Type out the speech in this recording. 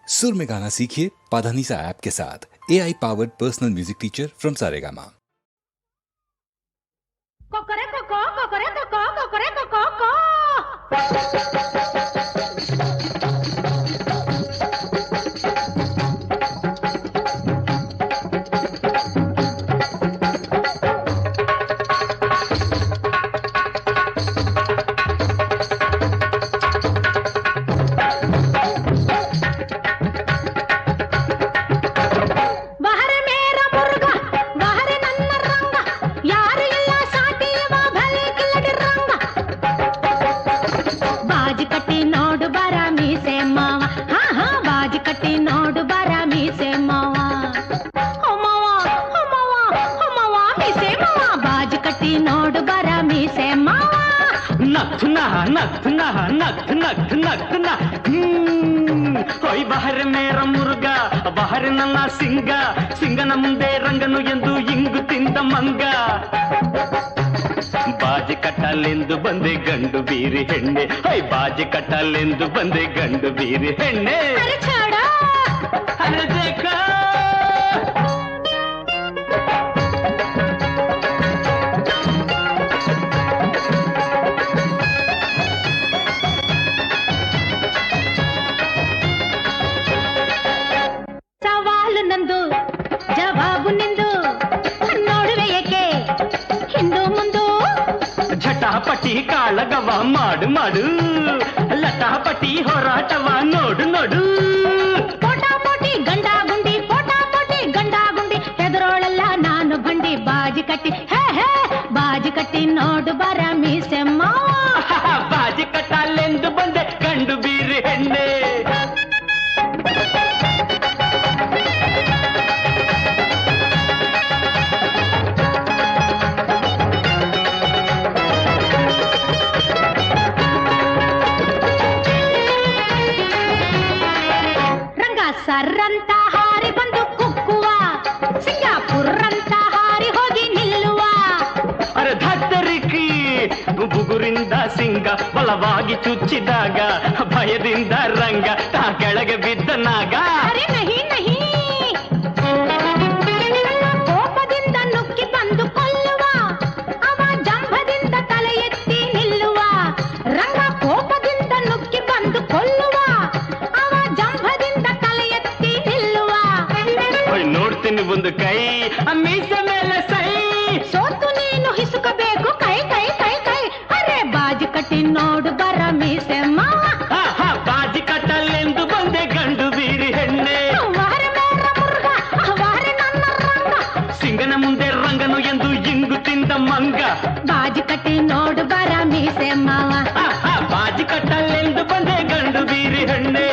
सुर में गाना सीखिए पाधानीसा ऐप के साथ। AI powered personal music teacher from Saregama. ಹೊಯ್ ಬಹರ್ ಮೇರ ಮುರುಗ ಬಹರ್ ನನ್ನ ಸಿಂಗ ಸಿಂಗನ ಮುಂದೆ ರಂಗನು ಎಂದು ಇಂಗು ತಿಂದ ಮಂಗ ಬಾಜಿ ಕಟ್ಟಲೆಂದು ಬಂದೆ ಗಂಡು ಬೀರಿ ಹೆಣ್ಣೆ ಹೊಯ್ ಬಾಜಿ ಕಟ್ಟಲೆಂದು ಬಂದೆ ಗಂಡು ಬೀರಿ ಹೆಣ್ಣೆ ಅರೆ ದೇಖ ಜವಾಬು ನಿಂದು ನೋಡುವೆ ಏಕೆ ಹಿಂದು ಮುಂದು ಝಟಾಪಟಿ ಕಾಳಗವ ಮಾಡು ಮಾಡು ಲಟಾಪಟಿ ಹೋರಾಟವ ನೋಡು ನೋಡು ಪೋಟಾಪೋಟಿ ಗಂಡಾಗುಂಡಿ ಪೋಟಾಪೋಟಿ ಗಂಡಾಗುಂಡಿ ಹೆದರೋಳಲ್ಲ ನಾನು ಬಂಡಿ ಬಾಜಿ ಕಟ್ಟಿ ಹೇ ಹೇ ಬಾಜಿ ಕಟ್ಟಿ ನೋಡು ಬರ ಮೀಸೆಮ್ಮ ಬಾಜಿ ಕಟ್ಟಲೆಂದು ಬಂದೆ ಗಂಡು ಬೀರಿ ಹೆಣ್ಣೆ ಸರ್ರಂತ ಹಾರಿ ಬಂದು ಕುಕ್ಕುವ ಸಿಂಗಾಪುರಂತ ಹಾರಿ ಹೋಗಿ ನಿಲ್ಲುವ ಅರೆ ಧತ್ತರಿಕಿ ಬುಗುರಿಂದ ಸಿಂಗ ಬಲವಾಗಿ ಚುಚ್ಚಿದಾಗ ಭಯದಿಂದ ರಂಗ ತಾ ಕೆಳಗೆ ಬಿದ್ದ ನಾಗ ಅರೆ ನಹಿ ನಹಿ ಕೋಪದಿಂದ ನುಗ್ಗಿ ಬಂದು ಕೊಲ್ಲುವ ಅವ ಜಂಭದಿಂದ ತಲೆ ಎತ್ತಿ ನಿಲ್ಲುವ ರಂಗ ಕೋಪದಿಂದ ನುಗ್ಗಿ ಬಂದು ಕೊಲ್ಲುವ ಅವ ಜಂಭದಿಂದ ತಲೆ ಎತ್ತಿ ನಿಲ್ಲುವ ನೋಡ್ತೀನಿ ಒಂದು ಕೈ ಮೀಸ ಮೇಲೆ ಸೈ ಸೋತು ನೀನು ಹಿಸುಕಬೇಕು ಕೈ ಕೈ ಕೈ ಕೈ ಅರೆ ಬಾಜಿ ಕಟ್ಟಿ ನೋಡು ಬರ ಮೀಸೆ ಮಾವ ಬಾಜಿ ಕಟ್ಟಲೆಂದು ಬಂದೆ ಗಂಡು ಬೀರಿ ಹೆಣ್ಣೆ ಸಿಂಗನ ಮುಂದೆ ರಂಗನು ಎಂದು ಇಂಗು ತಿಂದ ಮಂಗ ಬಾಜಿ ಕಟ್ಟಿ ನೋಡು ಬರ ಮೀಸೆ ಮಾವ ಬಾಜಿ ಕಟ್ಟಲೆಂದು ಬಂದೆ ಗಂಡು ಬೀರಿ ಹೆಣ್ಣೆ